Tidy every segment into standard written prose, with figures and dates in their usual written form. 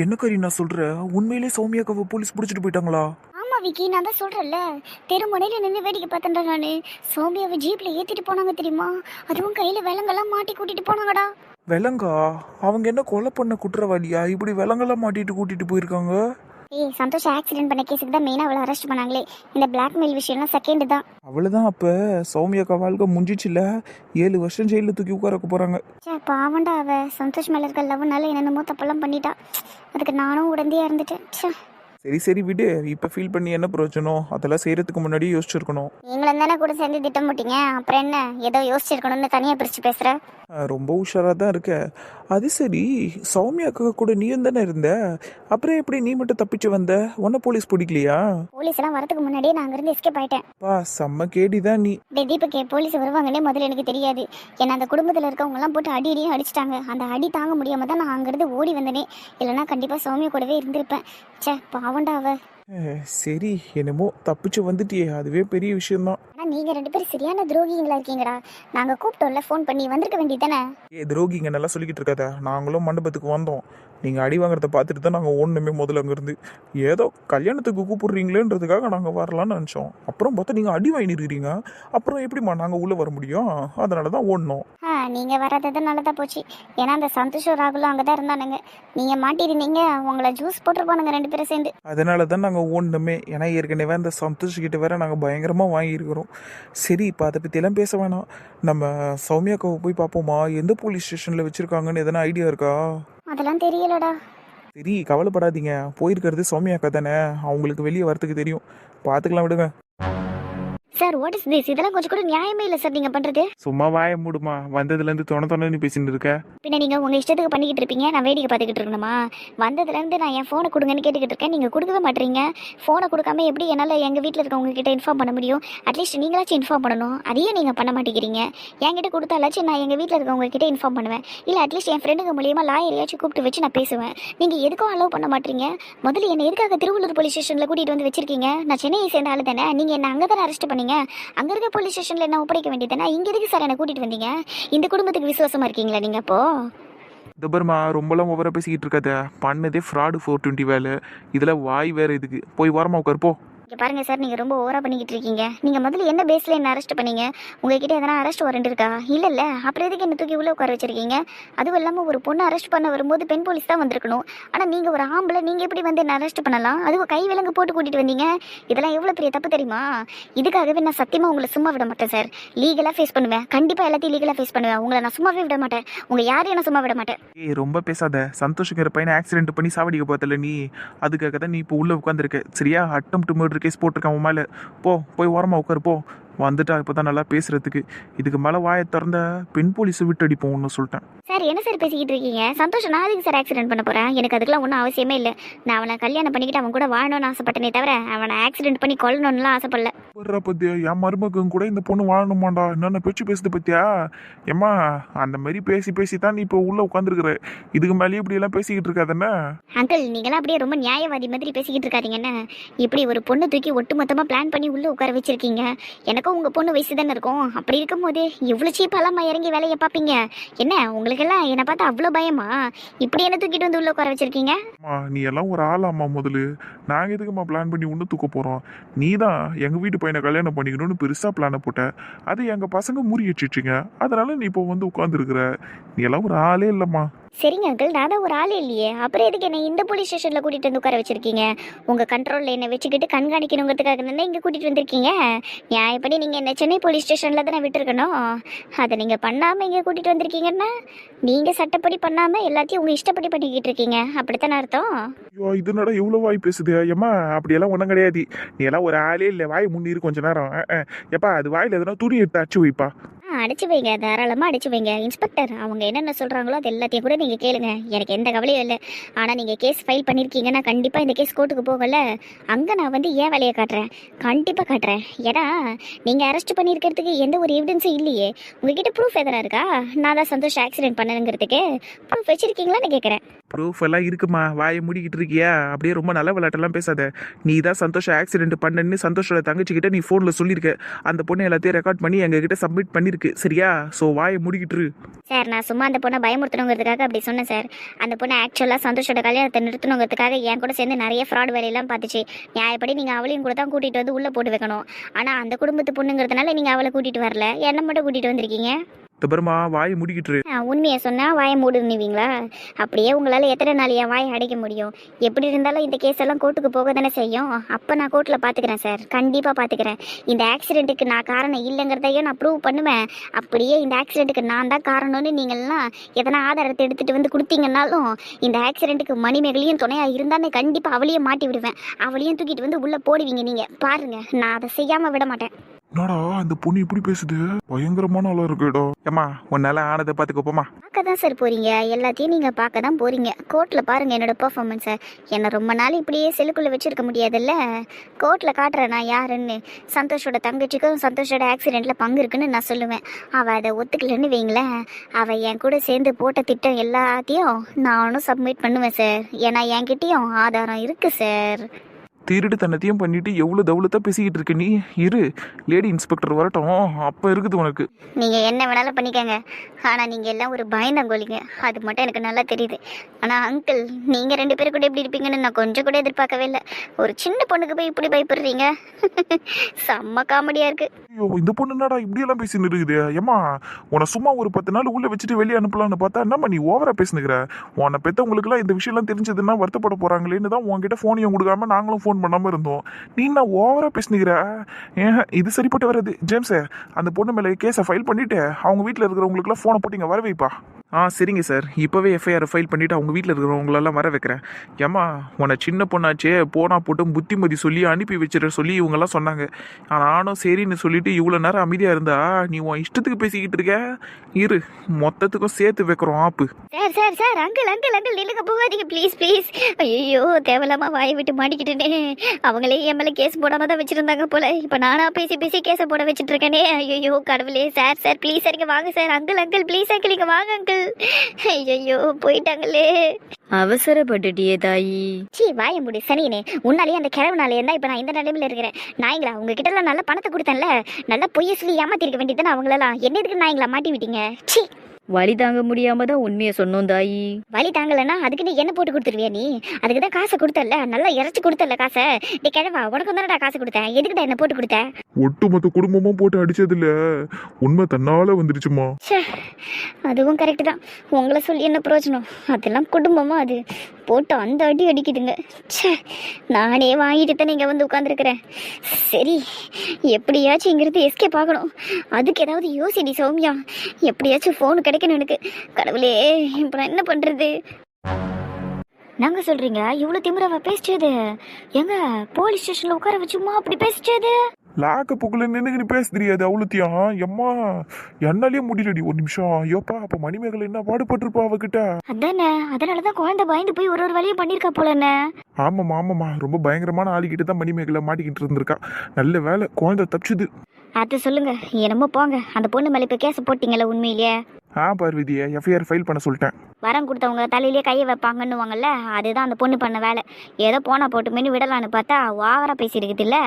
என்ன கறி நான் சொல்ற? உண்மையிலே சௌமியாக்காவை போலீஸ் பிடிச்சிட்டு போயிட்டாங்களா? ஆமா விக்கி, நான் தான் சொல்றேன்ல, தெருமுனையில நின்று வேடிக்கை பார்த்தேன்டா நானு. சௌமியாவை ஜீப்ல ஏத்திட்டு போனாங்க தெரியுமா? அதுவும் கையில விலங்கெல்லாம் மாட்டி கூட்டிட்டு போனாங்கடா. விலங்கா? அவங்க என்ன கொலை பண்ண குற்றவாளியா இப்படி விலங்கெல்லாம் மாட்டிட்டு கூட்டிட்டு போயிருக்காங்க? ஏய், சந்தோஷ் ஆக்சிடென்ட் பண்ண கேஸுக்கு தான் மெயினா அவளை அரெஸ்ட் பண்ணாங்களே. இந்த பிளாக்மெயில் விஷயம்லாம் செகண்ட் தான். அவ்வளவுதான். அப்ப சௌமியாக்கா வாழ்க்கை முடிஞ்சிச்சுல. 7 வருஷம் ஜெயில தூக்கி உட்காரக்க போறாங்க. சே பாவண்டா, அவ சந்தோஷ் மேல இருக்க லவ்னால என்னென்னமோ தப்பெல்லாம் பண்ணிட்டா. அதுக்கு நானும் உடந்தையா இருந்துட்டேன். ச்சே. சரி சரி விடு. இப்ப ஃபீல் பண்ணி என்ன பிரயோஜனம்? அதெல்லாம் செய்யறதுக்கு முன்னாடி யோசிச்சிருக்கணும். நீங்களும் தானே கூட சேர்ந்து திட்டம் போட்டீங்க, அப்புறம் என்ன ஏதோ யோசிச்சிருக்கணும்னு தனியா பிரிச்சு பேசுற? ரொம்ப உஷாரா தான் இருக்க. அது சரி, சௌமியாக்கா கூட நீயும் தானே இருந்த. அப்புறம் எப்படி நீ மட்டும் தப்பிச்சு வந்த? உன்ன போலீஸ் பிடிக்கலையா? போலீஸ் எல்லாம் வரதுக்கு முன்னாடியே நான் அங்கிருந்து எஸ்கேப் ஆயிட்டேன். பா செம்ம கேடிதான் நீ. தீபக்கே, போலீஸ் வருவாங்கன்னே முதல்ல எனக்கு தெரியாது. ஏன்னா அந்த குடும்பத்தில் இருக்கவங்க எல்லாம் போட்டு அடி அடியும் அடிச்சிட்டாங்க. அந்த அடி தாங்க முடியாம தான் நான் அங்கிருந்து ஓடி வந்தனே. இல்லைன்னா கண்டிப்பா சௌமியா கூடவே இருந்திருப்பேன். ச்சே பாவண்டா அவ. சரி, என்னமோ தப்பிச்சு வந்துட்டியே, அதுவே பெரிய விஷயம்தான். ஆனா நீங்க 2 பேரும் சரியான துரோகிங்களா இருக்கீங்கடா. நாங்க கூப்பிட்டோம்ல, ஃபோன் பண்ணி வந்திருக்க வேண்டியதானே. துரோகிங்க நல்லா சொல்லிக்கிட்டு இருக்காத. நாங்களும் மண்டபத்துக்கு வந்தோம். நீங்கள் அடி வாங்குறத பார்த்துட்டு தான் நாங்கள் ஓடணுமே முதல்ல அங்கேருந்து. ஏதோ கல்யாணத்துக்கு கூப்பிடுறீங்களேன்றதுக்காக நாங்கள் வரலான்னு நினச்சோம். அப்புறம் பார்த்தா நீங்கள் அடி வாங்கிருக்கிறீங்க. அப்புறம் எப்படிம்மா நாங்கள் உள்ளே வர முடியும்? அதனால தான் ஓடணும். நீங்க வர்றது நல்லதா போச்சு. ஏன்னா அந்த சந்தோஷம் ராகுலும் அங்கதான் இருந்தானுங்க. நீங்க மாட்டிருந்தீங்க, உங்களை ஜூஸ் போட்டுருப்பானுங்க 2 பேரும் சேர்ந்து. அதனால தான் நாங்கள் ஓடணுமே. ஏன்னா ஏற்கனவே அந்த சந்தோஷ்கிட்ட வேற நாங்கள் பயங்கரமாக வாங்கியிருக்கிறோம். சரி, இப்போ அதை பற்றியெல்லாம் பேச வேணாம். நம்ம சௌமியாக்காவை போய் பார்ப்போமா? எந்த போலீஸ் ஸ்டேஷனில் வச்சுருக்காங்கன்னு எதனா ஐடியா இருக்கா? அதெல்லாம் தெரியலடா. சரி, கவலைப்படாதீங்க. போயிருக்கிறது சௌமியாக்கா தானே. அவங்களுக்கு வெளியே வரத்துக்கு தெரியும். பார்த்துக்கலாம், விடுங்க. Sir, what is this? இதெல்லாம் கொஞ்சம் கூட நியாயமே இல்லை சார் நீங்க பண்றது. சும்மா வாய மூடுமா. வந்ததுலேருந்து தொண நீ பேசிட்டு இருக்க. பின்ன நீங்க உங்க இஷ்டத்துக்கு பண்ணிக்கிட்டு இருப்பீங்க, நான் வேடிக்கை பார்த்துக்கிட்டு இருக்கணுமா? வந்ததுல இருந்து நான் என் ஃபோனை கொடுங்கன்னு கேட்டுக்கிட்டு இருக்கேன், நீங்க கொடுக்கவே மாட்டீங்க. ஃபோனை கொடுக்காம எப்படி என்னால எங்க வீட்டில் இருக்கவங்க கிட்ட இன்ஃபார்ம் பண்ண முடியும்? அட்லீஸ்ட் நீங்களாச்சும் இன்ஃபார்ம் பண்ணணும். அதையும் நீங்க பண்ண மாட்டேங்கிறீங்க. என்கிட்ட கொடுத்தாலாச்சும் நான் எங்க வீட்டில் இருக்கவங்க கிட்ட இன்ஃபார்ம் பண்ணுவேன். இல்ல அட்லீஸ்ட் என் ஃப்ரெண்டுங்க மூலியமா லாயரையாச்சும் கூப்பிட்டு வச்சு நான் பேசுவேன். நீங்க எதுக்கும் அலோவ் பண்ண மாட்டீங்க. முதல்ல என்ன எதுக்காக திருவள்ளூர் போலீஸ் ஸ்டேஷன்ல கூட்டிட்டு வந்து வச்சிருக்கீங்க? நான் சென்னையை சேர்ந்த ஆளு தானே. நீங்க என்ன அங்கே தானே அரெஸ்ட் பண்ணீங்க. அங்க இருக்க போலீஸ் ஸ்டேஷன்ல என்ன ஒப்படைக்க வேண்டியதானே. இங்க எதுக்கு சார் என்ன கூட்டிட்டு வந்தீங்க? இந்த குடும்பத்துக்கு விசுவாசமா இருக்கீங்களா நீங்க அப்போ? தபர்மா, ரொம்பலாம் ஓவரா பேசிக்கிட்டு இருக்காத. பண்ணதே ஃப்ராடு 420 வேலை. இதில் வாய் வேற இதுக்கு. போய் வாரமா உட்காரு போ. இங்கே பாருங்க சார், நீங்கள் ரொம்ப ஓவரா பண்ணிக்கிட்டு இருக்கீங்க. நீங்கள் முதல்ல என்ன பேஸில் என்ன அரெஸ்ட் பண்ணீங்க? உங்ககிட்ட எதனா அரெஸ்ட் வாரண்ட் இருக்கா? இல்லை அப்புறம் எதுக்கு என்ன தூக்கி உள்ளே உட்கார வச்சிருக்கீங்க? அதுவும் இல்லாமல் ஒரு பொண்ணு அரெஸ்ட் பண்ண வரும்போது பெண் போலீஸ் தான் வந்திருக்கணும். ஆனால் நீங்கள் ஒரு ஆம்பளை, நீங்கள் எப்படி வந்து என்ன அரெஸ்ட் பண்ணலாம்? அதுவும் கை விலங்கு போட்டு கூட்டிகிட்டு வந்தீங்க. இதெல்லாம் எவ்வளோ பெரிய தப்பு தெரியுமா? இதுக்காகவே நான் சத்தியமாக உங்களை சும்மா விட மாட்டேன் சார். லீகலாக ஃபேஸ் பண்ணுவேன். கண்டிப்பாக எல்லாத்தையும் லீகலாக ஃபேஸ் பண்ணுவேன். உங்களை நான் சும்மாவே விட மாட்டேன். உங்கள் யாரையும் நான் சும்மா விட மாட்டேன். ரொம்ப பேசாத. சந்தோஷங்கிற பையனை ஆக்சிடென்ட் பண்ணி சாவடிக்க பார்த்தல நீ. அதுக்காக தான் நீ இப்போ உள்ளே உட்காந்துருக்க. சரியா? அட்டம் டு மர்டர் கேஸ் போட்டிருக்கான் உன் மேலே. போய் ஓரமாக உட்காரு போ. வந்துட்டா இப்போ தான் நல்லா பேசுறதுக்கு. இதுக்கு மேலே வாயை திறந்த பெண் போலீஸை விட்டு அடிப்போம் ஒன்று சொல்லிட்டேன். சார், என்ன சார் பேசிக்கிட்டு இருக்கீங்க? சந்தோஷம் நான் அதுக்கு சார் ஆக்சிடென்ட் பண்ண போகிறேன்? எனக்கு அதுக்கெல்லாம் ஒன்றும் அவசியமே இல்லை. நான் அவனை கல்யாணம் பண்ணிக்கிட்டு அவன் கூட வாழணும்னு ஆசைப்பட்டனே தவிர அவனை ஆக்சிடென்ட் பண்ணி கொல்லணும்லாம் ஆசைப்படல. பத்தியா, என் மருமகன் கூட இந்த பொண்ணு வாழணுமாண்டா? என்னென்ன பேச்சு பேசுது பத்தியா? ஏம்மா, அந்த மாதிரி பேசி பேசி தான் நீ இப்போ உள்ளே உட்காந்துருக்குற. இதுக்கு மேலேயே இப்படி எல்லாம் பேசிக்கிட்டு இருக்காதுன்னு. அங்கிள், நீங்களாம் அப்படியே ரொம்ப நியாயவாதி மாதிரி பேசிக்கிட்டு இருக்காதீங்கன்னு. இப்படி ஒரு பொண்ணு தூக்கி ஒட்டுமொத்தமாக பிளான் பண்ணி உள்ளே உட்கார வச்சிருக்கீங்க. எனக்கும் உங்கள் பொண்ணு வயசு தானே இருக்கும். அப்படி இருக்கும்போது இவ்வளோ சீப்பாலாமா இறங்கி வேலையை பார்ப்பீங்க? என்ன உங்களுக்கெல்லாம் என்னை பார்த்தா அவ்வளோ பயமா? இப்படி என்ன தூக்கிட்டு வந்து உள்ளே உட்கார வச்சிருக்கீங்க? நீ எல்லாம் ஒரு ஆளாம்மா முதல்ல. நாங்கள் எதுக்குமா பிளான் பண்ணி ஒன்று தூக்க போகிறோம்? நீ தான் எங்கள் வீட்டு பையனை கல்யாணம் பண்ணிக்கணும்னு பெருசாக பிளானை போட்ட. அது எங்கள் பசங்க முறியடிச்சிச்சிங்க. அதனால நீ இப்போ வந்து உட்காந்துருக்குற. நீ எல்லாம் ஒரு ஆளே இல்லைம்மா. சரிங்க அங்கிள், நான் தான் ஒரு ஆள் இல்லையே. அப்புறம் எதுக்கு என்ன இந்த போலீஸ் ஸ்டேஷனில் கூட்டிகிட்டு வந்து உட்கார வச்சிருக்கீங்க? உங்கள் கண்ட்ரோலில் என்னை வச்சுக்கிட்டு கண்காணிக்கணுங்கிறதுக்காக தானே இங்கே கூட்டிகிட்டு வந்திருக்கீங்க. நியாயப்படி நீங்கள் என்ன சென்னை போலீஸ் ஸ்டேஷனில் தானே விட்டுருக்கணும். அதை நீங்கள் பண்ணாமல் இங்கே கூட்டிகிட்டு வந்திருக்கீங்கன்னா நீங்கள் சட்டப்படி பண்ணாமல் எல்லாத்தையும் உங்கள் இஷ்டப்படி பண்ணிக்கிட்டு இருக்கீங்க. அப்படித்தானே அர்த்தம்? ஐயோ, இதனடா எவ்வளோ வாய் பேசுது. ஏம்மா, அப்படியெல்லாம் ஒன்றும் கிடையாது. நீ எல்லாம் ஒரு ஆளே இல்லை. வாய் முன்னிரு கொஞ்ச நேரம். எப்பா, அது வாயில் எதனா துணி எடுத்து அடிச்சு வைப்பா. அடிச்சு வைங்க, தாராளமாக அடிச்சு வைங்க. இன்ஸ்பெக்டர் அவங்க என்னென்ன சொல்கிறாங்களோ அது எல்லாத்தையும் கூட நீங்கள் கேளுங்க. எனக்கு எந்த கவலையும் இல்லை. ஆனால் நீங்கள் கேஸ் ஃபைல் பண்ணியிருக்கீங்கன்னா கண்டிப்பாக இந்த கேஸ் கோர்ட்டுக்கு போகல. அங்கே நான் வந்து ஏன் வேலையை காட்டுறேன், கண்டிப்பாக காட்டுறேன். ஏன்னா நீங்கள் அரெஸ்ட் பண்ணியிருக்கிறதுக்கு எந்த ஒரு எவிடன்ஸும் இல்லையே. உங்ககிட்ட ப்ரூஃப் எதனா இருக்கா? நான் தான் சந்தோஷ் ஆக்சிடென்ட் பண்ணணுங்கிறதுக்கு ப்ரூஃப் வச்சிருக்கீங்களான்னு கேட்குறேன். ப்ரூஃப் எல்லாம் இருக்குமா? வாயை மூடிக்கிட்டு இருக்கியா? அப்படியே ரொம்ப நல்ல விளையாட்டெல்லாம் பேசாத. நீ தான் சந்தோஷம் ஆக்சிடென்ட் பண்ணன்னு சந்தோஷோட தங்கச்சிக்கிட்ட நீ ஃபோனில் சொல்லியிருக்க. அந்த பொண்ணு எல்லாத்தையும் ரெக்கார்ட் பண்ணி எங்ககிட்ட சப்மிட் பண்ணியிருக்கு. இருக்கு சரியா? ஸோ வாயை முடிக்கிட்டு இரு. சார் நான் சும்மா அந்த பொண்ணை பயமுறுத்தணுங்கிறதுக்காக அப்படி சொன்னேன் சார். அந்த பொண்ணை ஆக்சுவலாக சந்தோஷோட கல்யாணத்தை நிறுத்தணுங்கிறதுக்காக என் கூட சேர்ந்து நிறைய ஃப்ராட் வேலையெல்லாம் பார்த்துச்சு. நியாயப்படி நீங்கள் அவளையும் கூட தான் கூட்டிகிட்டு வந்து உள்ளே போட்டு வைக்கணும். ஆனால் அந்த குடும்பத்து பொண்ணுங்கிறதுனால நீங்கள் அவளை கூட்டிகிட்டு வரல, என்னை மட்டும் கூட்டிகிட்டு வந்திருக்கீங்க. தபர்மா வாயை முடிக்கிட்டு இரு. உண்மையை சொன்னால் வாயை மூடுன்னுவீங்களா? அப்படியே உங்களால் எத்தனை நாள் என் வாயை அடைக்க முடியும்? எப்படி இருந்தாலும் இந்த கேஸ் எல்லாம் கோர்ட்டுக்கு போக தானே செய்யும். அப்போ நான் கோர்ட்டில் பார்த்துக்கிறேன் சார், கண்டிப்பாக பார்த்துக்கிறேன். இந்த ஆக்சிடென்ட்டுக்கு நான் காரணம் இல்லைங்கிறதையும் நான் ப்ரூவ் பண்ணுவேன். அப்படியே இந்த ஆக்சிடென்ட்டுக்கு நான் தான் காரணம்னு நீங்கள்லாம் எதனா ஆதாரத்தை எடுத்துகிட்டு வந்து கொடுத்தீங்கன்னாலும் இந்த ஆக்சிடென்ட்டுக்கு மணிமேகலையும் துணையாக இருந்தானே கண்டிப்பாக அவளையும் மாட்டி விடுவேன். அவளையும் தூக்கிட்டு வந்து உள்ளே போடுவீங்க நீங்கள் பாருங்கள். நான் அதை செய்யாமல் விட மாட்டேன். என்னடா அந்த பொண்ணு இப்படி பேசுது? பயங்கரமான ஆளா இருக்குடா. ஏம்மா உன்னால ஆனதை பார்த்துக்கோப்போமா. பார்க்க தான் சார் போறீங்க, எல்லாத்தையும் நீங்கள் பார்க்க தான் போறீங்க. கோர்ட்டில் பாருங்கள் என்னோட பெர்ஃபார்மன்ஸை. என்னை ரொம்ப நாள் இப்படியே செல்லுக்குள்ளே வச்சிருக்க முடியாதுல்ல. கோர்ட்டில் காட்டுறேன் நான் யாருன்னு. சந்தோஷோட தங்கச்சிக்கும் சந்தோஷோட ஆக்சிடெண்ட்டில் பங்கு இருக்குன்னு நான் சொல்லுவேன். அவள் அதை ஒத்துக்கலன்னு வைங்களேன், அவள் என் கூட சேர்ந்து போட்ட திட்டம் எல்லாத்தையும் நானும் சப்மிட் பண்ணுவேன் சார். ஏன்னா என்கிட்டயும் ஆதாரம் இருக்குது சார். திருடு தன்னத்தையும் பண்ணிட்டு எவ்வளோ தவுளத்தான் பேசிக்கிட்டு இருக்க நீ? இரு, லேடி இன்ஸ்பெக்டர் வரட்டும், அப்போ இருக்குது உனக்கு. நீங்கள் என்ன வேணாலும் பண்ணிக்கங்க, ஆனால் நீங்கள் எல்லாம் ஒரு பயந்தாங்கோலிங்க, அது மட்டும் எனக்கு நல்லா தெரியுது. ஆனால் அங்கிள், நீங்கள் 2 பேரும் கூட எப்படி இருப்பீங்கன்னு நான் கொஞ்சம் கூட எதிர்பார்க்கவே இல்லை. ஒரு சின்ன பொண்ணுக்கு போய் இப்படி பயப்படுறீங்க. செம்ம காமெடியாக இருக்குது. ஐயோ இந்த பொண்ணு என்னடா இப்படியெல்லாம் பேசின்னு இருக்குது? ஏம்மா உன்னை சும்மா ஒரு 10 நாள் உள்ளே வச்சுட்டு வெளியே அனுப்பலான்னு பார்த்தா என்னம்மா நீ ஓவரா பேசுனுக்கிற? உன்னை பெற்றவங்களுக்குலாம் இந்த விஷயம்லாம் தெரிஞ்சதுன்னா வருத்தப்பட போகிறாங்களேன்னு தான் உங்ககிட்ட ஃபோனையும் கொடுக்காம நாங்களும் ஃபோன் பண்ணாமல் இருந்தோம். நீ நான் ஓவரா பேசுனுக்கிற? ஏன் இது சரிப்பட்டு வராது. ஜேம்ஸே, அந்த பொண்ணு மேலே கேஸை ஃபைல் பண்ணிவிட்டு அவங்க வீட்டில் இருக்கிறவங்களுக்குலாம் ஃபோனை போட்டு இங்கே வர வைப்பா. சரிங்க சார், இப்போவே எஃப்ஐஆர் ஃபைல் பண்ணிவிட்டு அவங்க வீட்டில் இருக்கிறவங்களெல்லாம் வர வைக்கிறேன். ஏம்மா உன்னை சின்ன பொண்ணாச்சே போனா போட்டு புத்திமதி சொல்லி அனுப்பி வச்சிட சொல்லி இவங்கெல்லாம் சொன்னாங்க. நானும் சரின்னு சொல்லிட்டு இவ்வளோ நேரம் அமைதியாக இருந்தா நீ உன் இஷ்டத்துக்கு பேசிக்கிட்டு இருக்க. இரு, மொத்தத்துக்கும் சேர்த்து வைக்கிறோம் ஆப்பு. Sir sir sir, uncle uncle uncle நில்லுங்க, போகாதீங்க ப்ளீஸ் ப்ளீஸ். ஐயோ தேவையில்லாமல் வாயை விட்டு மாட்டிக்கிட்டேனே. அவங்களே என் மேலே கேஸ் போடாமல் தான் வச்சுருந்தாங்க போல. இப்போ நானாக பேசி பேசி கேஸை போட வச்சுட்டு இருக்கேனே. ஐயோ கடவுளே. சார் சார் ப்ளீஸ் சார் இங்கே வாங்க sir. Uncle uncle please uncle இங்கே வாங்க அங்கிள். ஐயோ போயிட்டாங்களே. அவசரப்பட்டுட்டியே தாயி. சீ வாய முடி சனியனே. உன்னாலேயே அந்த கிழவனாலே இருந்தா இப்போ நான் இந்த நிலைமையில இருக்கிறேன். நாய்ங்களா உங்ககிட்ட எல்லாம் நல்ல பணத்தை கொடுத்தேன்ல, நல்லா பொய்ய சொல்லி ஏமாத்திருக்க வேண்டியதுன்னு அவங்களெல்லாம் என்ன எதுக்கு நாய்ங்களா மாட்டி விட்டீங்க? சீ வலி தாங்க முடியாம தான் உண்மையை சொன்னோம் தாயி. வலி தாங்கலன்னா அதுக்கு நீ என்ன போட்டு கொடுத்துருவியா? நீ அதுக்கு தான் காசை கொடுத்தல, நல்லா இறச்சி கொடுத்தல காசை. நீ கிழவா உனக்கு தானடா காசு கொடுத்தேன், எதுக்குடா என்ன போட்டு கொடுத்த? ஒட்டுமொத்த குடும்பமும் போட்டு அடிச்சதுல உண்மை தன்னால வந்துருச்சுமா. அதுவும் கரெக்டு தான். உங்களை சொல்லி என்ன பிரயோஜனம்? அதெல்லாம் குடும்பமா அது போட்டு அந்த அடி அடிக்குதுங்க. ச்சே, நானே வாங்கிட்டு தான் இங்கே வந்து உட்காந்துருக்கிறேன். சரி எப்படியாச்சும் இங்கிருந்து எஸ்கேப் ஆகணும். அதுக்கு ஏதாவது யோசிடி சௌமியா. எப்படியாச்சும் ஃபோன் கிடைக்கணும் எனக்கு. கடவுளே இப்போ நான் என்ன பண்ணுறது? நாங்க சொல்றீங்க இவ்வளோ திமிரவா பேசிச்சது? எங்க போலீஸ் ஸ்டேஷன்ல உட்கார வச்சுமா அப்படி பேசிச்சது? லாக்க புக்குல நின்று பேச தெரியாது அவ்வளோத்தியம். எம்மா என்னாலே முடியலடி. ஒரு நிமிஷம். ஐயோப்பா அப்ப மணிமேகலை என்ன பாடுபட்டிருப்பா அவகிட்ட. அதானே, அதனாலதான் குழந்தை பயந்து போய் ஒரு வழியும் பண்ணிருக்கா போலன்னு. ஆமாம்மா ரொம்ப பயங்கரமான ஆளுகிட்ட தான் மணிமேகலை மாட்டிக்கிட்டு இருந்திருக்கா. நல்ல வேலை குழந்தை தப்பிச்சுது. அது சொல்லுங்க, என்னமோ போங்க. அந்த பொண்ணு மேலே இப்போ கேஸ் போட்டிங்கல்ல உண்மையிலேயே? பார்வதியை எஃப்ஐஆர் ஃபைல் பண்ண சொல்லிட்டேன். வரம் கொடுத்தவங்க தலையிலேயே கையை வைப்பாங்கன்னுவாங்கல்ல, அதுதான் அந்த பொண்ணு பண்ண வேலை. ஏதோ போனா போட்டு மெனு விடலான்னு பார்த்தா ஓவரா பேசியிருக்குது இல்லை.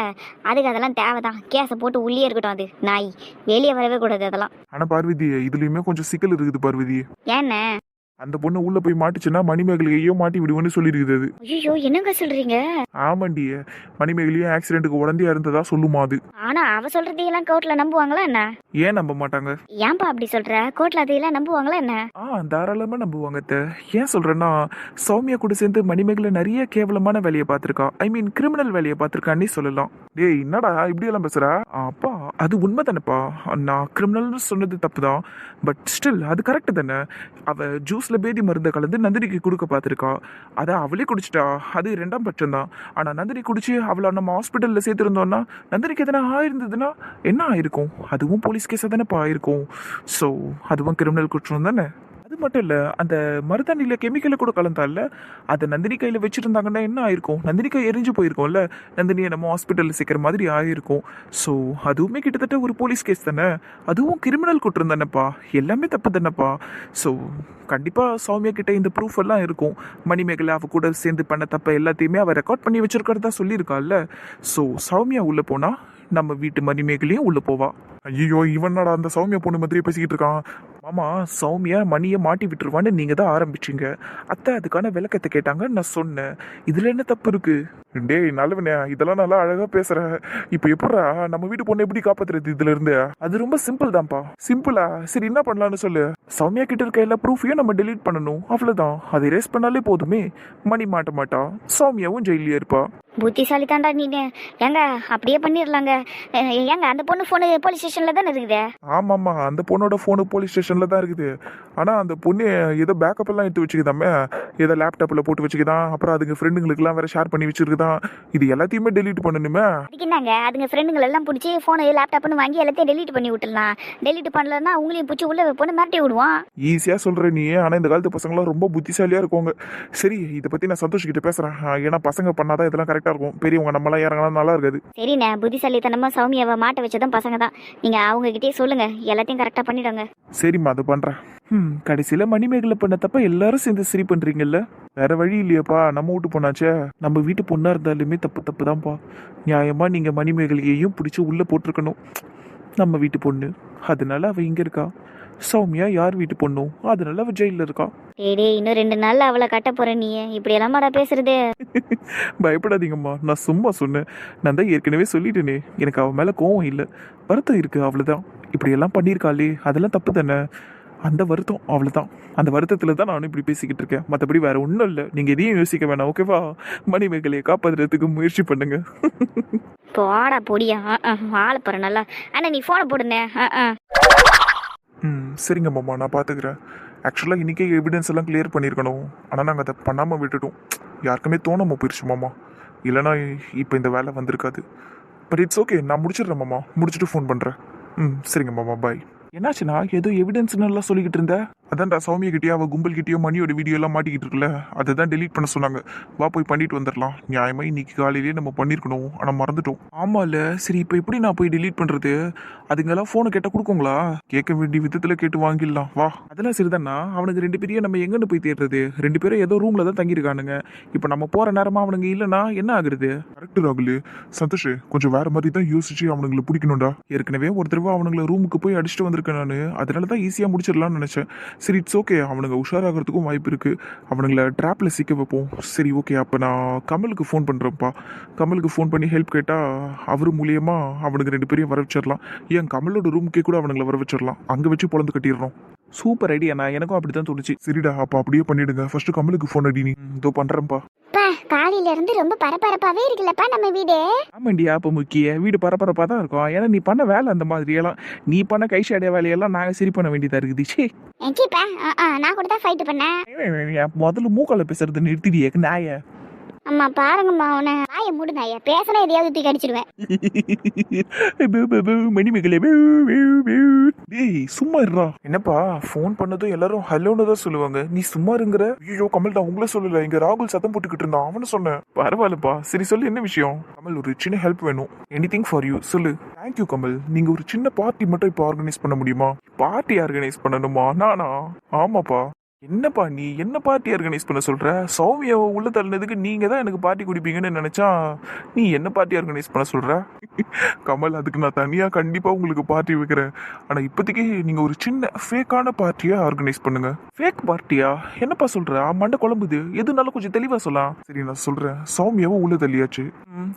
அதுக்கு அதெல்லாம் தேவைதான். கேஸை போட்டு உள்ளே இருக்கட்டும். அது நாய் வெளியே வரவே கூடாது அதெல்லாம். ஆனால் பார்வதி இதுலேயுமே கொஞ்சம் சிக்கல் இருக்குது பார்வதி. ஏன்னு? அந்த பொண்ணு உள்ள போய் மாட்டுச்சுன்னா மணிமேகலையோ மாட்டி விடுவேன்னு சொல்லியிருக்குது அது. ஐயோ என்னங்க சொல்றீங்க? ஆமாண்டிய, மணிமேகலையும் ஆக்சிடென்ட்டுக்கு உடந்தையா இருந்ததா சொல்லுமா அது. ஆனா அவ சொல்றதையெல்லாம் கோர்ட்ல நம்புவாங்களா என்ன? ஏன் நம்ப மாட்டாங்க? ஏன்பா அப்படி சொல்ற? கோர்ட்ல அதையெல்லாம் நம்புவாங்களா என்ன? தாராளமா நம்புவாங்க. ஏன் சொல்றேன்னா சௌமியா கூட சேர்ந்து மணிமேகலை நிறைய கேவலமான வேலையை பார்த்திருக்கா. ஐ மீன் கிரிமினல் வேலையை பார்த்திருக்கான்னு சொல்லலாம். டேய் என்னடா இப்படி எல்லாம் பேசுற? அப்பா அது உண்மை தானேப்பா. நான் கிரிமினல்னு சொன்னது தப்பு தான். பட் ஸ்டில் அது கரெக்ட் தானே. அவ ஜூஸ்ல பேதி மருந்தை கலந்து நந்தினிக்கு கொடுக்க பார்த்துருக்கா. அதை அவளே குடிச்சிட்டா. அது 2ஆம் பட்சம் தான். ஆனால் நந்தினி குடிச்சு அவளை நம்ம ஹாஸ்பிட்டலில் சேர்த்துருந்தோம்னா நந்தினிக்கு எதனா ஆயிருந்ததுன்னா என்ன ஆயிருக்கும்? அதுவும் போலீஸ் கேஸாக தானேப்பா ஆயிருக்கும். ஸோ அதுவும் கிரிமினல் குற்றம் தானே. அது மட்டும் இல்லை, அந்த மருதாணியில் கெமிக்கலை கூட கலந்தால அதை நந்தினி கையில் வச்சுருந்தாங்கன்னா என்ன ஆயிருக்கும்? நந்தினி கை எரிஞ்சு போயிருக்கோம்ல. நந்தினியை நம்ம ஹாஸ்பிட்டலில் சேர்க்குற மாதிரி ஆயிருக்கும். ஸோ அதுவுமே கிட்டத்தட்ட ஒரு போலீஸ் கேஸ் தானே. அதுவும் கிரிமினல் குற்றம் தானேப்பா. எல்லாமே தப்பு தானேப்பா. ஸோ கண்டிப்பாக சௌமியா கிட்ட இந்த ப்ரூஃப் எல்லாம் இருக்கும். மணிமேகலை அவ கூட சேர்ந்து பண்ண தப்ப எல்லாத்தையுமே அவள் ரெக்கார்ட் பண்ணி வச்சிருக்கிறதா சொல்லியிருக்காள்ல. ஸோ சௌமியா உள்ளே போனால் நம்ம வீட்டு மணிமேகலையும் உள்ள போவா. ஐயோ, இவனோட அந்த சௌமியா பொண்ணு மாதிரி பேசிக்கிட்டு இருக்கான். மாமா, சௌமியா மணியை மாட்டி விட்டுருவான்னு நீங்க தான் ஆரம்பிச்சீங்க. அத்தை அதுக்கான விளக்கத்தை கேட்டாங்க, நான் சொன்னேன். இதுல என்ன தப்பு இருக்கு? டேய் நல்லவனே, இதெல்லாம் நல்லா அழகா பேசுற. இப்ப எப்படா நம்ம வீட்டு பொண்ணை எப்படி காப்பாத்துறது இதுல இருந்து? அது ரொம்ப சிம்பிள் தான்ப்பா. சிம்பிளா? சரி என்ன பண்ணலாம்னு சொல்லு. சௌமியா கிட்ட இருக்க எல்லா ப்ரூஃபையும் நம்ம டெலீட் பண்ணணும், அவ்வளவுதான். அதை erase பண்ணாலே போதுமே. மணி மாட்ட மாட்டா, சௌமியாவும் ஜெயிலே இருப்பா. புத்திசாலி தாண்டா நீனு. ஏங்க அப்படியே பண்ணிடலாங்க. ஏங்க அந்த பொண்ணு ஃபோனு போலீஸ் ஸ்டேஷன்ல தானே இருக்குது. ஆமாம்மா, அந்த பொண்ணோட ஃபோனு போலீஸ் ஸ்டேஷன்ல தான் இருக்குது. ஆனா அந்த பொண்ணு ஏதோ பேக்கப் எல்லாம் எடுத்து வச்சுக்குதாமே, ஏதோ லேப்டாப்ல போட்டு வச்சுக்குதான். அப்புறம் அதுங்க ஃப்ரெண்டுங்களுக்குலாம் வேற ஷேர் பண்ணி வச்சிருக்குதான். இது எல்லாத்தையுமே டெலீட் பண்ணணுமே. அதுக்கு என்னங்க, அதுங்க ஃப்ரெண்டுங்கள் எல்லாம் பிடிச்சி ஃபோனு லேப்டாப்னு வாங்கி எல்லாத்தையும் டெலீட் பண்ணி விட்டுலாம். டெலீட் பண்ணலன்னா அவங்களையும் பிடிச்சி உள்ள வைப்போன்னு மிரட்டி விடுவான். ஈஸியா சொல்ற நீ, ஆனா இந்த காலத்து பசங்களாம் ரொம்ப புத்திசாலியா இருக்குவாங்க. சரி, இதை பத்தி நான் சந்தோஷ் கிட்ட பேசுறேன். ஏன்னா பசங்க பண்ணாதான் இதெல்லாம் கரெக்டா இருக்கும். பெரியவங்க நம்மளாம் இறங்கினா நல்லா இருக்காது. சரிண்ணே, புத்திசாலித்தனமா சௌமியாவை மாட்ட வச்சதும் பசங்க தான். நீங்க அவங்க கிட்டே சொல்லுங்க, எல்லாத்தையும் கரெக்டா பண்ணிடுங்க. சரிம்மா, அது பண்றேன். கடைசியில மணிமேகலை பண்ண தப்ப எல்லாரும் சேர்ந்து சரி பண்றீங்கல்ல. வேற வழி இல்லையாப்பா, நம்ம வீட்டு பொண்ணாச்சே. நம்ம வீட்டு பொண்ணா இருந்தாலுமே தப்பு தான்ப்பா. நியாயமா நீங்க மணிமேகலையையும் பிடிச்சி உள்ள போட்டிருக்கணும். நம்ம வீட்டு பொண்ணு, அதனால அவ இங்க இருக்கா. சௌமியா யார் வீட்டு பொண்ணும், அதனால அவ ஜெயில இருக்கா. டேய் இன்னும் 2 நாள்ல அவளை கட்ட போற நீ இப்படி எல்லாமாடா பேசுறது? பயப்படாதீங்கம்மா, நான் சும்மா சொன்னேன். நான் தான் ஏற்கனவே சொல்லிட்டேனே, எனக்கு அவன் மேல கோவம் இல்லை, வருத்தம் இருக்கு, அவ்வளவுதான். இப்படி எல்லாம் பண்ணியிருக்காளே, அதெல்லாம் தப்பு தானே. அந்த வருத்தம், அவ்வளவுதான். அந்த வருத்தத்துல தான் நானும் இப்படி பேசிக்கிட்டு இருக்கேன். மற்றபடி வேற ஒன்றும் இல்லை. நீங்க எதையும் யோசிக்க வேணாம், ஓகேவா? மணிமேகலையை காப்பாத்துறதுக்கு முயற்சி பண்ணுங்க. போடா பொடியா. ஆள போற நல்லா. அண்ணா நீ போனை போடுனே. சரிங்க மாமா, நான் பார்த்துக்கிறேன். ஆக்சுவலாக இன்றைக்கே எவிடன்ஸ் எல்லாம் கிளியர் பண்ணியிருக்கணும். ஆனால் நாங்கள் அதை பண்ணாமல் விட்டுட்டோம். யாருக்குமே தோணாமல் போயிடுச்சு மாமா. இல்லைனா இப்போ இந்த வேலை வந்திருக்காது. பட் இட்ஸ் ஓகே, நான் முடிச்சிடுறேன் மாமா. முடிச்சுட்டு ஃபோன் பண்ணுறேன். சரிங்க மாமா, பாய். என்னாச்சுண்ணா, ஏதோ எவிடன்ஸ்னு எல்லாம் சொல்லிக்கிட்டு இருந்தேன். அதான்டா சௌமியா கிட்டேயோ அவள் கும்பல் கிட்டேயோ மணியோட வீடியோ எல்லாம் மாட்டிக்கிட்டு இருக்குல்ல, அதை தான் டெலீட் பண்ண சொன்னாங்க. வா போய் பண்ணிட்டு வந்துடலாம். நியாயமாக இன்னைக்கு காலையிலேயே நம்ம பண்ணியிருக்கணும், ஆனால் மறந்துட்டோம். ஆமாம்ல, சரி இப்போ எப்படி நான் போய் டெலீட் பண்ணுறது? அதுங்கெல்லாம் ஃபோனை கேட்டால் கொடுக்குங்களா? கேட்க வேண்டிய விதத்தில் கேட்டு வாங்கிடலாம், வா. அதெல்லாம் சரிதானா, அவனுக்கு 2 பேரையும் நம்ம எங்கன்னு போய் தேடுறது? 2 பேரும் ஏதோ ரூமில் தான் தங்கியிருக்கானுங்க. இப்போ நம்ம போகிற நேரமாக அவனுங்க இல்லைன்னா என்ன ஆகுறது? கரெக்டு ராகுல். சந்தோஷ், கொஞ்சம் வேற மாதிரி தான் யோசிச்சு அவனுங்களை பிடிக்கணும்டா. ஏற்கனவே ஒரு தடவை அவனுங்களை ரூமுக்கு போய் அடிச்சுட்டு வந்திருக்கேன் நான். அதனால தான் ஈஸியாக முடிச்சிடலாம்னு நினச்சேன். சரி இட்ஸ் ஓகே, அவனுங்க உஷாராகிறதுக்கும் வாய்ப்பு இருக்குது. அவனுங்களை ட்ராப்பில் சிக்க வைப்போம். சரி ஓகே, அப்போ நான் கமலுக்கு ஃபோன் பண்ணுறேன்ப்பா. கமலுக்கு ஃபோன் பண்ணி ஹெல்ப் கேட்டால் அவர் மூலியமா அவனுக்கு 2 பேரையும் வர வச்சிடலாம். ஏன் கமலோட ரூமுக்கே கூட அவனுங்களை வர வச்சிடலாம். அங்கே வச்சு பொழந்து கட்டிடுறோம். சூப்பர் ஐடியா, நான் எனக்கும் அப்படி தான் தோணுச்சு. சரிடா, அப்போ அப்படியே பண்ணிடுங்க. ஃபர்ஸ்ட் கமலுக்கு ஃபோன் அடி. நீ இதோ பண்ணுறேன்ப்பா. காலையில இருந்து ரொம்ப பரபரப்பாவே இருக்குல்லப்பா நம்ம வீடு. ஆமாண்டியா, அப்போ முக்கிய வீடு பரபரப்பாக தான் இருக்கும். ஏன்னா நீ பண்ண வேலை அந்த மாதிரியெல்லாம், நீ பண்ண கைஷாடிய வேலையெல்லாம் நாங்கள் சரி பண்ண வேண்டியதாக இருக்குது. சே எங்கிப்பா நான் கூட தான் ஃபைட் பண்ணேன். முதல்ல மூக்கால பேசுறது நிறுத்திடியே நாய. அம்மா பாருங்கம்மா, உன வாயை மூடு நாய. பேசினா எதையாவது தூக்கி அடிச்சிடுவேன். மணிமேகலை, டேய் சும்மா இருடா. என்னப்பா ஃபோன் பண்ணதும் எல்லாரும் ஹலோன்னு தான் சொல்லுவாங்க, நீ சும்மா இருங்கிற? ஐயோ கமல், நான் உங்களே சொல்லல, இங்க ராகுல் சத்தம் போட்டுக்கிட்டு இருந்தான், அவனு சொன்னேன். பரவாயில்லப்பா, சரி சொல்லு, என்ன விஷயம்? கமல், ஒரு சின்ன ஹெல்ப் வேணும். எனிதிங் ஃபார் யூ, சொல்லு. தேங்க்யூ கமல். நீங்க ஒரு சின்ன பார்ட்டி மட்டும் இப்போ ஆர்கனைஸ் பண்ண முடியுமா? பார்ட்டி ஆர்கனைஸ் பண்ணணுமா? நானா? ஆமாப்பா. என்னப்பா நீ என்ன பார்ட்டி ஆர்கனைஸ் பண்ண சொல்ற? சௌமியாவை உள்ள தள்ளினதுக்கு நீங்க தான் எனக்கு பார்ட்டி குடிப்பீங்கன்னு நினைச்சா நீ என்ன பார்ட்டி ஆர்கனைஸ் பண்ண சொல்ற? கமல், அதுக்கு நான் தனியா கண்டிப்பா உங்களுக்கு பார்ட்டி வைக்கிறேன். ஆனா இப்போதைக்கு நீங்க ஒரு சின்ன ஃபேக்கான பார்ட்டியா ஆர்கனைஸ் பண்ணுங்க. ஃபேக் பார்ட்டியா? என்னப்பா சொல்ற? மண்டை குழம்புது. எதுனாலும் கொஞ்சம் தெளிவா சொல்லலாம். சரி நான் சொல்றேன். சௌமியாவை உள்ள தள்ளியாச்சு,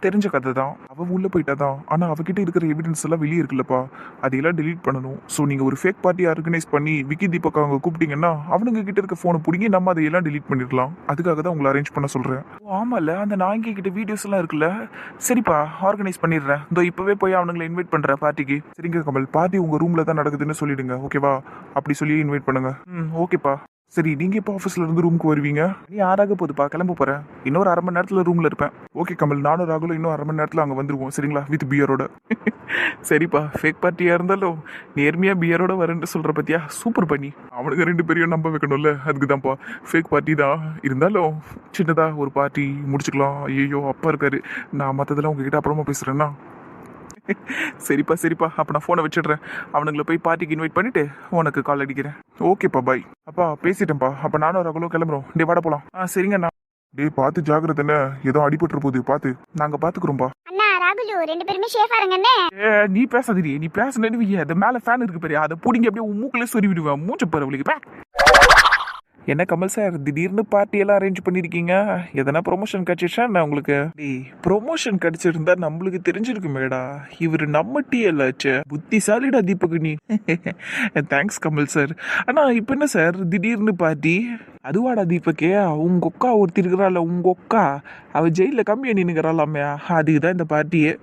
தெரிஞ்ச கதை தான். அவ உள்ள போயிட்டாதான். ஆனா அவகிட்ட இருக்கிற எவிடன்ஸ் எல்லாம் வெளியே இருக்குல்லப்பா, அதையெல்லாம் டெலீட் பண்ணணும். ஸோ நீங்க ஒரு ஃபேக் பார்ட்டி ஆர்கனைஸ் பண்ணி விக்கி தீபக் அவங்க கூப்பிட்டீங்கன்னா அவனுங்க கிட்ட இருக்க போனை பிடிங்கி நம்ம அதையெல்லாம் டெலீட் பண்ணிடலாம். அதுக்காக தான் உங்களை அரேஞ்ச் பண்ண சொல்றேன். ஆமால, அந்த நாய்ங்க கிட்ட வீடியோஸ் எல்லாம் இருக்குல்ல. சரிப்பா, ஆர்கனைஸ் பண்ணிடுறேன். இதோ இப்பவே போய் அவனுங்களை இன்வைட் பண்றேன் பார்ட்டிக்கு. சரிங்க கமல், பார்ட்டி உங்க ரூம்ல தான் நடக்குதுன்னு சொல்லிடுங்க, ஓகேவா? அப்படி சொல்லி இன்வைட் பண்ணுங்க. ஓகேப்பா. சரி, நீங்க இப்போ ஆஃபீஸ்ல இருந்து ரூமுக்கு வருவீங்க? நீ 6 போதுப்பா, கிளம்ப போறேன். இன்னொரு 1/2 மணி நேரத்துல ரூம்ல இருப்பேன். ஓகே கமல், நானும் ராகுலும் இன்னும் 1/2 மணி நேரத்துல அங்க வந்துருவோம். சரிங்களா? வித் பியரோட. சரிப்பா, ஃபேக் பார்ட்டியா இருந்தாலும் நேர்மையா பியரோட வரேன்னு சொல்ற பத்தியா? சூப்பர் பண்ணி. அவனுக்கு 2 பேரையும் நம்ப வைக்கணும்ல, அதுக்கு தான்ப்பா. ஃபேக் பார்ட்டி தான் இருந்தாலும் சின்னதா ஒரு பார்ட்டி முடிச்சுக்கலாம். ஐயோ அப்பா இருக்காரு, நான் மற்றதெல்லாம் உங்ககிட்ட அப்புறமா பேசுறேன்னா. சரிப்பா சரிப்பா, அப்போ நான் ஃபோனை வச்சிடுறேன். அவனுங்களை போய் பார்ட்டிக்கு இன்வைட் பண்ணிட்டு உனக்கு கால் அடிக்கிறேன். ஓகேப்பா, பாய். அப்பா பேசிட்டேன்ப்பா. அப்போ நானும் ரகுலும் கிளம்புறோம். டே வாட போலாம். சரிங்கண்ணா. டே பார்த்து ஜாக்கிரதைன்னு, ஏதோ அடிபட்டுற போகுது, பார்த்து. நாங்கள் பார்த்துக்குறோம்ப்பா. அண்ணா ராகுலு 2 பேருமே சேஃபா இருங்கண்ணே. நீ பேசாதடி, நீ பேசுனது அது மேல ஃபேன் இருக்கு பாரு, அதை பிடிங்க அப்படியே உன் மூக்குல சொறி விடுவேன், மூச்சை பாரு அவளுக்கு. என்ன கமல் சார் திடீர்னு பார்ட்டி எல்லாம் அரேஞ்ச் பண்ணிருக்கீங்க, எதனா ப்ரொமோஷன் கிடைச்சிச்சா என்ன உங்களுக்கு? ப்ரொமோஷன் கிடைச்சிருந்தா நம்மளுக்கு தெரிஞ்சிருக்குமேடா, இவரு நம்ம டிஎல் ஆச்சு, புத்திசாலிடா தீபக் நீ. Thanks Kamal sir. ஆனா இப்ப என்ன சார் திடீர்னு பார்ட்டி? அதுவாடா தீபக்கே, உங்க அக்கா ஒருத்தி இருக்கிறாள், உங்க அக்கா அவ ஜெயில கம்மியா நின்னுக்கிறாளாமே, அதுக்குதான் இந்த பார்ட்டியே.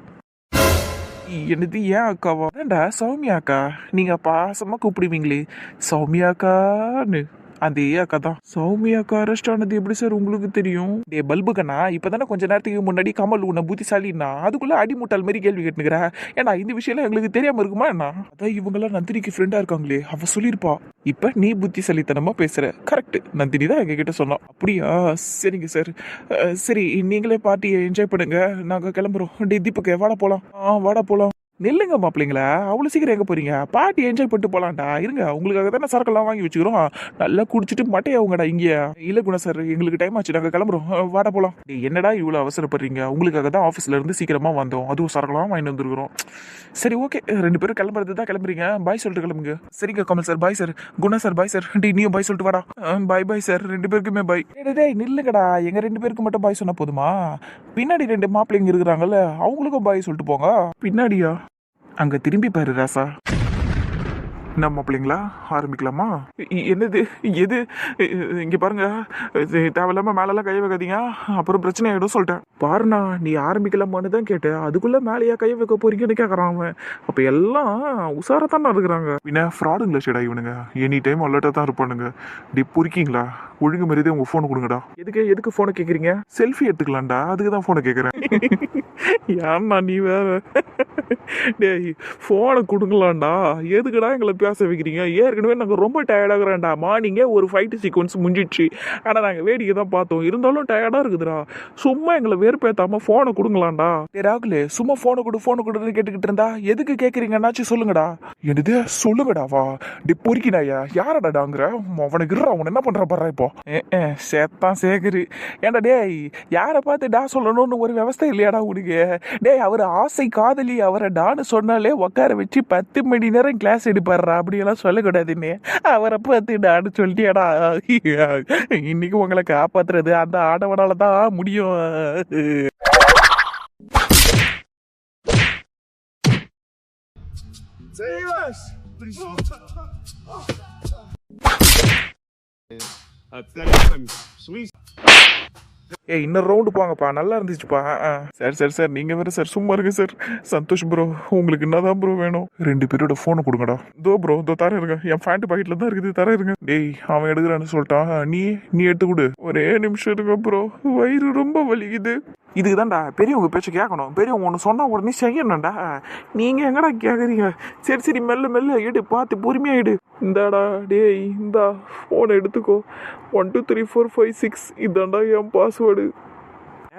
என்னது ஏன் அக்காவா? ஏன்டா சௌமியா அக்கா, நீங்க பாசமா கூப்பிடுவீங்களே சௌமியா அக்கான்னு, அதே அக்கா தான். சௌமியா அக்கா அரெஸ்ட் ஆனது எப்படி சார் உங்களுக்கு தெரியும்? டே பல்புக்கண்ணா, இப்பதானே கொஞ்ச நேரத்துக்கு முன்னாடி கமல் உன்னை புத்திசாலின்னா அதுக்குள்ள அடிமுட்டால் மாதிரி கேள்வி கேட்டுக்கிற. ஏன்னா இந்த விஷயம் எங்களுக்கு தெரியாம இருக்குமா என்ன? அதான் இவங்கெல்லாம் நந்தினிக்கு ஃப்ரெண்டா இருக்காங்களே, அவ சொல்லியிருப்பா. இப்ப நீ புத்திசாலித்தனமா பேசுற. கரெக்ட், நந்தினி தான் எங்க கிட்ட சொன்னோம். அப்படியா? சரிங்க சார். சரி, நீங்களே பார்ட்டியை என்ஜாய் பண்ணுங்க, நாங்க கிளம்புறோம். டே தீபக் வாடா போலாம். வாடா போலாம். நெல்லுங்க மாப்பிள்ளைங்களா, அவ்வளோ சீக்கிரம் எங்கே போறீங்க? பார்ட்டி என்ஜாய் பண்ணிட்டு போகலான்டா. இருங்க, உங்களுக்காக தானே சரக்கெல்லாம் வாங்கி வச்சுக்கிறோம், நல்லா குடிச்சிட்டு மட்டையாவுங்கடா இங்கே. இல்லை குணா சார், எங்களுக்கு டைம் ஆச்சு, நாங்கள் கிளம்புறோம். வாடா போகலாம். என்னடா இவ்வளோ அவசரப்படுறீங்க? உங்களுக்காக தான் ஆஃபீஸ்ல இருந்து சீக்கிரமா வந்தோம், அதுவும் சரக்கெல்லாம் வாங்கிட்டு வந்துருக்குறோம். சரி ஓகே, 2 பேரும் கிளம்புறது தான் கிளம்புறீங்க, பாய் சொல்லிட்டு கிளம்புங்க. சரிங்க Kamal sir, bye sir. Guna sir bye sir. டே நீயும் பாய் சொல்லிட்டு வாடா. பாய் பாய் சார், 2 பேருக்குமே பாய். டேய் நில்லுங்கடா, எங்க 2 பேருக்கு மட்டும் பாய் சொன்னா போதுமா? பின்னாடி 2 மாப்பிள்ளைங்க இருக்கிறாங்கல்ல, அவங்களுக்கும் பாய் சொல்லிட்டு போங்க. பின்னாடியா? அங்க திரும்பி பாரு ராசா. நம்ம பிள்ளைங்களா ஆரம்பிக்கலாமா? என்னது எது? இங்க பாருங்க, தேவையில்லாம மேலெல்லாம் கை வைக்காதீங்க, அப்புறம் பிரச்சனை ஆயிடும் சொல்லிட்டேன். பாருண்ணா, நீ ஆரம்பிக்கலாமான்னு தான் கேட்டேன், அதுக்குள்ள மேலேயா கை வைக்க போறீங்கன்னு கேட்கறான் அவன். அப்ப எல்லாம் உசாரத்தானே இருக்கிறாங்க. பின்ன ஃப்ராடுங்களா சேடா இவனுங்க, எனி டைம் அலர்ட்டா தான் இருப்பானுங்க. டி பொறுக்கீங்களா? ஒழுங்கு மரியாதை உங்க போனை கொடுங்கடா. எதுக்கு போனை கேக்குறீங்க? செல்ஃபி எடுத்துக்கலாம்டா, அதுக்கு தான் போனை கேக்குறேன். ஏன்னா நீ வேற. டேய் போனை கொடுங்களாண்டா, எதுக்குடா எங்களை பேச வைக்கிறீங்க? ஏற்கனவே நாங்கள் ரொம்ப டயர்டாகிறேன்டா, மார்னிங்கே ஒரு ஃபைட் சீக்வன்ஸ் முடிஞ்சிடுச்சு, ஆனால் நாங்கள் வேடிக்கை தான் பார்த்தோம், இருந்தாலும் டயர்டாக இருக்குதுடா. சும்மா எங்களை வேறுபேத்தாம ஃபோனை கொடுங்களாண்டா. டே ராகுலே, சும்மா ஃபோனை கொடுன்னு கேட்டுக்கிட்டு இருந்தா எதுக்கு கேட்குறீங்கன்னாச்சும் சொல்லுங்கடா. என்னது சொல்லுங்கடாவா? டே பொறுக்கினாயா, யாரடாடாங்கிற அவனுக்கு இருறா, அவன் என்ன பண்ணுற பாரு இப்போ. சேத்தான் சேகரு. ஏன்டா டேய், யாரை பார்த்து டா சொல்லணும்னு ஒரு விவசாய இல்லையாடா உனக்கு? டேய் அவர் ஆசை காதலி, அவரை டான்னு சொன்னாலே உட்கார வச்சு 10 மணி நேரம் கிளாஸ் எடுப்பாடுறா, அப்படியெல்லாம் சொல்லக்கூடாதுன்னு அவரை பார்த்து டான்னு சொல்லிட்டியாடா. இன்னைக்கு உங்களை காப்பாத்துறது அந்த ஆடவனால தான் முடியும். இன்னொரு ரவுண்டு போங்கப்பா, நல்லா இருந்துச்சுப்பா. சார் நீங்க வேற சார், சும்மா இருக்கு சார். சந்தோஷ் ப்ரோ, உங்களுக்கு என்னதான் ப்ரோ வேணும்? 2 பேரோட போனை கொடுங்கடா. ப்ரோ தர இருங்க, என் பேண்ட் பாக்கெட்ல தான் இருக்குது, தர இருங்க. டேய் அவன் எடுக்கிறான்னு சொல்லிட்டான், நீ எடுத்து கொடு. ஒரே நிமிஷம் இருங்க ப்ரோ, வயிறு ரொம்ப வலிக்குது. இதுக்கு தான்டா பெரியவங்க பேச்சு கேட்கணும், பெரியவங்க ஒன்று சொன்னா உடனே செய்யணும்டா. நீங்க எங்கடா கேட்குறீங்க? சரி மெல்ல எடு, பார்த்து பொறுமையா எடு. இந்தாடா டேய், இந்தா போனை எடுத்துக்கோ. 1 2 3 4 5 6 இதாண்டா என் பாஸ்வேர்டு.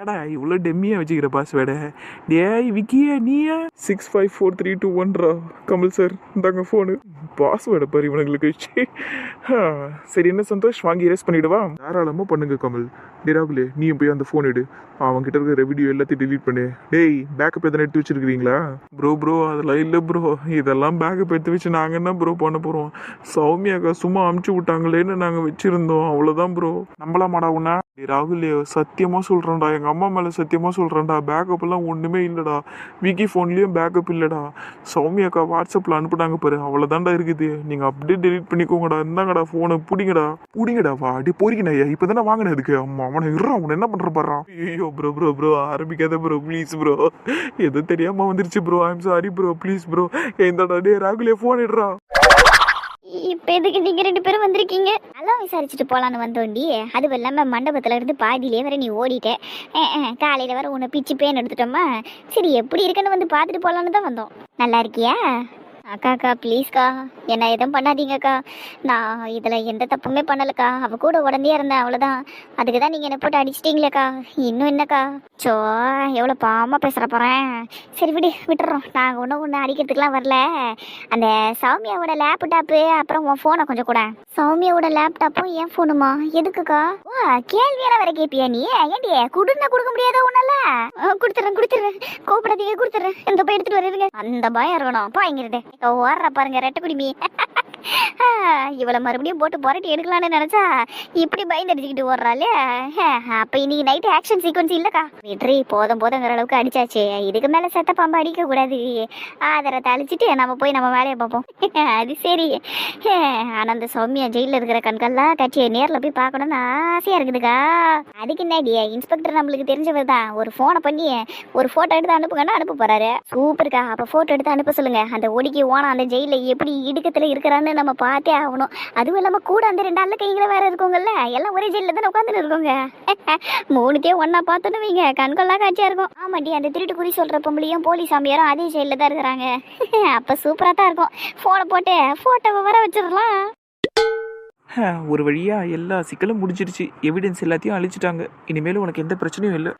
ஏடா இவ்வளோ டெம்மியாக வச்சுக்கிற பாஸ்வேர்டு? டேய் விக்கியே நீயா? 654321 கமல் சார், இந்தாங்க ஃபோனு. பாஸ்வேர்டை பாரு இவனுங்களுக்கு. சரி என்ன சந்தோஷ், வாங்கி இரேஸ் பண்ணிவிடுவா? தாராளமாக பண்ணுங்க கமல். டே ராகுலே, நீயும் போய் அந்த ஃபோன் எடு, அவன்கிட்ட இருக்கிற வீடியோ எல்லாத்தையும் டெலீட் பண்ணு. டேய் பேக்கப் எதனா எடுத்து வச்சிருக்கீங்களா? ப்ரோ அதெல்லாம் இல்லை ப்ரோ, இதெல்லாம் பேக்கப் எடுத்து வச்சு நாங்கள் என்ன ப்ரோ பண்ண போகிறோம்? சௌமியாக்கா சும்மா அமுச்சு விட்டாங்களேன்னு நாங்கள் வச்சுருந்தோம், அவ்வளோதான் ப்ரோ. நம்பலாமாடா உன்ன? டே ராகுலே, சத்தியமாக சொல்கிறேன்டா, எங்கள் அம்மா மேலே சத்தியமாக சொல்கிறேன்டா, பேக்கப் எல்லாம் ஒன்றுமே இல்லைடா. விக்கி ஃபோன்லேயும் பேக்கப் இல்லைடா. சௌமியாக்கா வாட்ஸ்அப்பில் அனுப்புனாங்க பாரு, அவ்வளோதான்டா இருக்குது. நீங்கள் அப்படியே டெலீட் பண்ணிக்கோங்கடா. இருந்தாங்கடா ஃபோனை பிடிங்கடா வா. அப்படி போறீங்கண்ணா, இப்போ தானே வாங்கினதுக்கு. அம்மா அவனை இருறான், அவனை என்ன பண்ணுற பாடுறான். ஐயோ ப்ரோ ஆரம்பிக்காத ப்ரோ, ப்ளீஸ் ப்ரோ, எதுவும் தெரியாமல் வந்துருச்சு bro, I'm sorry bro, please bro. இந்தடா டே ராகுலே ஃபோன் இடுறா. இப்போ எதுக்கு நீங்கள் 2 பேரும் வந்திருக்கீங்க? நல்லா விசாரிச்சுட்டு போகலான்னு வந்தோண்டி, அதுவும் இல்லாமல் மண்டபத்தில் இருந்து பாதியிலே வர நீ ஓடிட்ட. காலையில் வர உன்னை பிச்சு பேன் எடுத்துட்டோமா, சரி எப்படி இருக்குன்னு வந்து பார்த்துட்டு போகலான்னு தான் வந்தோம். நல்லா இருக்கியா? அக்கா ப்ளீஸ்க்கா என்ன எதுவும் பண்ணாதீங்கக்கா. நான் இதில் எந்த தப்புமே பண்ணலக்கா. அவ கூட உடனே இருந்தேன், அவ்வளோதான். அதுக்கு தான் நீங்கள் என்ன போட்டு அடிச்சிட்டிங்களேக்கா. இன்னும் என்னக்கா? சோ, எவ்வளோ பாவமாக பேசுகிற போகிறேன். சரி விட்டுறோம். நாங்கள் ஒன்றும் அடிக்கிறதுக்கெலாம் வரல. அந்த சௌமியாவோட லேப்டாப்பு அப்புறம் உன் ஃபோனை கொஞ்சம் கூட. சௌமியாவோட லேப்டாப்பும் என் ஃபோனுமா? எதுக்குக்கா? கேள்வியெல்லாம் வேற கேட்பியா நீ? ஏண்டி குடுன்னா கொடுக்க முடியாத ஒன்னால? கொடுத்துறேன். கோபப்படாதீங்க, கொடுத்துறேன். இந்த போய் எடுத்துட்டு வருவீங்க. அந்த பயம் இருக்கணும். பாங்கிறது ஓடுற பாருங்க ரெட்டை குடிமி. இவளை மறுபடியும் போட்டு புரட்டி எடுக்கலான்னு நினைச்சா இப்படி பயந்து அடிச்சுக்கிட்டு ஓடுறாளே. அப்ப இன்னைக்கு நைட்டு ஆக்ஷன் சீக்வன்ஸ் இல்லக்கா. வெற்றி போதுங்கிற அளவுக்கு அடிச்சாச்சு. இதுக்கு மேல செத்த பாம்பு அடிக்க கூடாது. ஆதரத்தை அழிச்சிட்டு நம்ம போய் நம்ம வேலையை பார்ப்போம். அது சரி. ஆனா அந்த சௌமியா ஜெயில இருக்கிற கண்கள்லாம் கட்சியை நேர்ல போய் பார்க்கணும்னு ஆசையா இருக்குதுக்கா. அதுக்கு என்னடி இன்ஸ்பெக்டர் நம்மளுக்கு தெரிஞ்சவர் தான். ஒரு போனை பண்ணி ஒரு போட்டோ எடுத்து அனுப்புங்கன்னா அனுப்ப போறாரு. சூப்பருக்கா. அப்ப போட்டோ எடுத்து அனுப்ப சொல்லுங்க. அந்த ஒடிக்கி ஓனா அந்த ஜெயில எப்படி இடுக்கத்துல இருக்கிறான்னு நம்ம பார்த்தே ஆகணும். அதுவும் இல்லாம கூட அந்த 2 ஆள்ல கைகளை வேற இருக்குங்கல்ல. எல்லாம் ஒரே ஜெயில தானே உட்காந்துட்டு இருக்கோங்க. 3 ஒன்னா பார்த்தோன்னு வைங்க கண்கொள்ளா காட்சியா இருக்கும். ஆமாட்டி அந்த திருட்டு குறி சொல்ற பொம்பளையும் போலீஸ் சாமியாரும் அதே ஜெயில தான் இருக்கிறாங்க. அப்ப சூப்பரா தான் இருக்கும். போனை போட்டு போட்டோவை வர வச்சிடலாம். ஒரு வழியா எல்லா சிக்கலும் முடிஞ்சிருச்சு. எவிடன்ஸ் எல்லாத்தையும் அழிச்சிட்டாங்க. இனிமேல் உனக்கு எந்த பிரச்சனையும் இல்லை.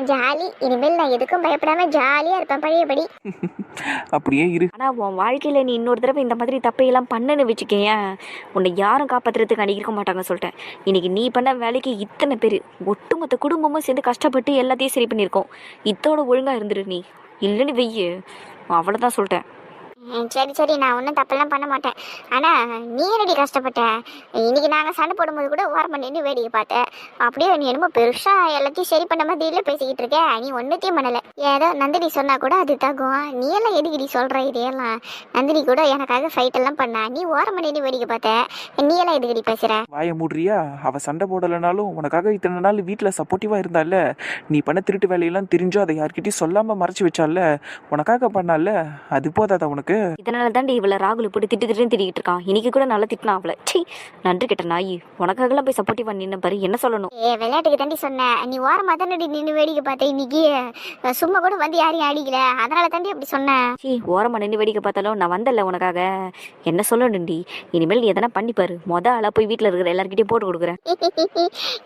ஜாலி. இனிமேல் நான் எதுக்கும் பயப்படாம ஜாலியா இருப்பேன் பழையபடி. அப்படியே இரு. ஆனா உன் வாழ்க்கையில நீ இன்னொரு தடவை இந்த மாதிரி தப்பையெல்லாம் பண்ணன்னு வச்சுக்கேன், உன்னை யாரும் காப்பாத்துறதுக்கு அணுகிருக்க மாட்டாங்க சொல்லிட்டேன். இன்னைக்கு நீ பண்ண வேலைக்கு இத்தனை பேர் ஒட்டுமொத்த குடும்பமும் சேர்ந்து கஷ்டப்பட்டு எல்லாத்தையும் சரி பண்ணியிருக்கோம். இத்தோட ஒழுங்கா இருந்துரு. நீ இல்லைன்னு வெய்ய, அவ்வளோதான் சொல்லிட்டேன். சரி நான் ஒன்றும் தப்பெல்லாம் பண்ண மாட்டேன். ஆனால் நீ என்னடி கஷ்டப்பட்ட? இன்னைக்கு நாங்கள் சண்டை போடும்போது கூட ஓரம் பண்ணி வேடிக்கை பார்த்தேன். அப்படியே நீ என்னமோ பெருசாக எல்லாத்தையும் சரி பண்ண மாதிரி இல்லை பேசிக்கிட்டு இருக்க. நீ ஒன்றுத்தையும் பண்ணலை. ஏதோ நந்தினி சொன்னா கூட அது தகும். நீ எல்லாம் எதுக்கு நீ சொல்கிற இதையெல்லாம்? நந்தினி கூட எனக்காக ஃபைட் எல்லாம் பண்ணா. நீ ஓரம் பண்ணி வேடிக்கை பார்த்த. நீ எல்லாம் எதுக்கு பேசுகிற? வாய மூடுறியா? அவ சண்டை போடலைனாலும் உனக்காக இத்தனை நாள் வீட்டில் சப்போர்ட்டிவாக இருந்தால. நீ பண்ண திருட்டு வேலையெல்லாம் தெரிஞ்சோ அதை யார்கிட்டயும் சொல்லாமல் மறைச்சி வச்சால. உனக்காக பண்ணால. அது போதாதா உனக்கு? இதனால தாண்டி இவளை ராகுல போட்டு திட்டுன்னு திட்டிக்கிட்டு இருக்கான். இன்னைக்கு கூட நல்லா திட்டினா அவளை. சீ, நன்றி கெட்ட நாய். உனக்காகலாம் போய் சப்போர்ட்டிவ் பண்ணி பாரு. என்ன சொல்லணும்? விளையாட்டுக்கு தாண்டி சொன்னேன். நீ ஓரமாக தானே நின்று வேடிக்கை பார்த்தேன். இன்னைக்கு சும்மா கூட வந்து யாரையும் அடிக்கல. அதனால தாண்டி அப்படி சொன்னேன். சீ, ஓரமா நின்று வேடிக்கை பார்த்தாலும் நான் வந்தல உனக்காக. என்ன சொல்லணும்டி? இனிமேல் நீ எதனா பண்ணிப்பாரு. ஆளா போய் வீட்டில் இருக்கிற எல்லார்கிட்டையும் போட்டு கொடுக்குறேன்.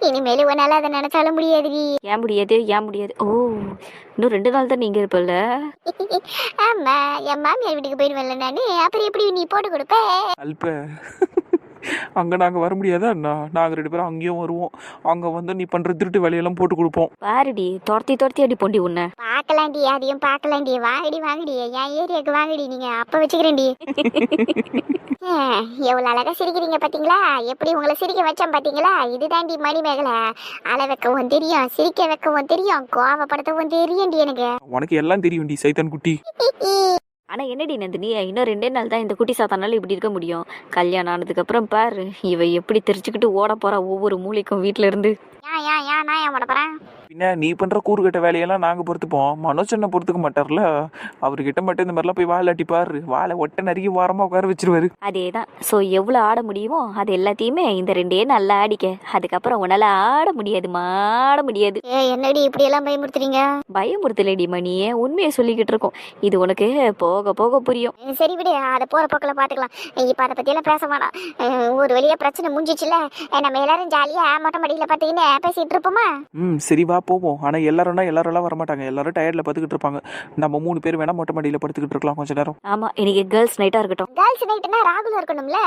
இனிமேல் உன்னால அதை நினைச்சாலும் முடியாது. ஏன் முடியாது? ஓ, இன்னும் 2 நாள் தான் நீங்க இருப்பல்ல? ஆமா, என் மாமியார் வீட்டுக்கு போயிடுவேன்ல நானு. அப்புறம் எப்படி நீ போட்டு கொடுப்ப? அல்ப அங்கே நாங்கள் வர முடியாதா? நாங்கள் 2 பேரும் அங்கேயும் வருவோம். அங்கே வந்து நீ பண்ணுற திருட்டு வேலையெல்லாம் போட்டு கொடுப்போம். பாருடி, துரத்தி அடி பொண்டி உன்னை. பார்க்கலாண்டி, அதையும் பார்க்கலாண்டி. வாங்கடி என் ஏரியாவுக்கு வாங்கடி. நீங்க அப்ப வச்சுக்கிறேன்டி. எவ்வளவு அழகா சிரிக்கிறீங்க பாத்தீங்களா? எப்படி உங்களை சிரிக்க வச்சேன் பாத்தீங்களா? இதுதாண்டி மணிமேகலை. அழ வைக்கவும் தெரியும், சிரிக்க வைக்கவும் தெரியும், கோவப்படுத்தவும் தெரியும்டி எனக்கு. உனக்கு எல்லாம் தெரியும்டி சைத்தான் குட்டி. ஆனா என்னடி நந்தினி, இன்னும் 2 நாள் தான் இந்த குட்டி சாத்தானால இப்படி இருக்க முடியும். கல்யாணம் ஆனதுக்கு அப்புறம் பாரு இவ எப்படி தெரிச்சுக்கிட்டு ஓட போறா ஒவ்வொரு மூளைக்கும் வீட்டுல இருந்து. நான் ஏன் ஓட போறேன்? பின்ன நீ பண்ணுற கூறுகட்ட வேலையெல்லாம் நாங்கள் பொறுத்துப்போம். மனோஜ் அண்ணன் பொறுத்துக்க மாட்டார்ல. அவர்கிட்ட மட்டும் இந்த மாதிரிலாம் போய் வாழை அட்டிப்பாரு. வாழை ஒட்ட நிறைய வாரமாக உட்கார வச்சிருவாரு. அதே தான். ஸோ எவ்வளோ ஆட முடியுமோ அது எல்லாத்தையுமே இந்த 2 நல்லா ஆடிக்க. அதுக்கப்புறம் உன்னால ஆட முடியாது. என்னடி இப்படி எல்லாம் பயமுறுத்துறீங்க? பயமுறுத்தலடி மணியே, உண்மையை சொல்லிக்கிட்டு இருக்கோம். இது உனக்கு போக போக புரியும். சரி விடு, அதை போற போக்கில் பார்த்துக்கலாம். இப்போ அதை பற்றியெல்லாம் பேச வேணாம். ஒரு வழியாக பிரச்சனை முடிஞ்சிச்சுல. நம்ம எல்லாரும் ஜாலியாக மொட்டை மாடியில் பார்த்துக்கின்னு பேசிகிட்டு இருப்போமா? சரி வா போவோம். ஆனால் எல்லாரும் வரமாட்டாங்க. எல்லாரும் டயர்டில் பார்த்துக்கிட்டு இருப்பாங்க. நம்ம 3 பேர் வேணா மொட்டை மாடியில் படுத்துக்கிட்டு இருக்கலாம் கொஞ்ச நேரம். ஆமா, இன்னைக்கு கேர்ள்ஸ் நைட்டா இருக்கட்டும். கேர்ள்ஸ் நைட்னா ராகுல் இருக்கணும்ல?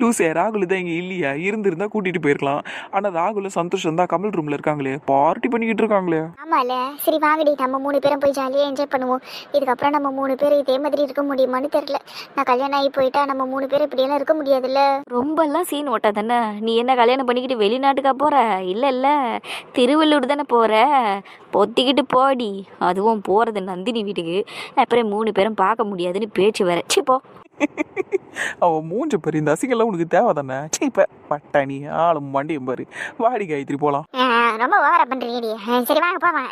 லூசே, ராகுல் தான் இங்கே இல்லையா? இருந்திருந்தா கூட்டிகிட்டு போயிருக்கலாம். ஆனால் ராகுல் சந்தோஷம் தான் கமல் ரூமில் இருக்காங்களே, பார்ட்டி பண்ணிக்கிட்டு இருக்காங்களே. ஆமால. சரி வாங்கடி, நம்ம 3 பேரும் போய் ஜாலியாக என்ஜாய் பண்ணுவோம். இதுக்கப்புறம் நம்ம 3 பேர் இதே மாதிரி இருக்க முடியுமான்னு தெரியல. நான் கல்யாணம் ஆகி போயிட்டா நம்ம 3 பேர் இப்படியெல்லாம் இருக்க முடியாதுல்ல. ரொம்பலாம் சீன் ஓட்டா தானே. நீ என்ன கல்யாணம் பண்ணிக்கிட்டு வெளிநாட்டுக்கா போற? இல்ல திருவள்ளூர் தானே போற. பொத்திக்கிட்டு போடி. அதுவும் போறது நந்தினி வீட்டுக்கு. அப்புறம் 3 பேரும் பார்க்க முடியாதுன்னு பேச்சு வேற. சி போ. அவன் மூஞ்ச பாரு. இந்த அசிங்கெல்லாம் உனக்கு தேவை தானே? இப்போ பட்டாணி ஆளும் மண்டியும் பாரு. வாடி காயத்ரி போகலாம். ரொம்ப ஓவரா பண்றீங்க. சரி வாங்க போவான்.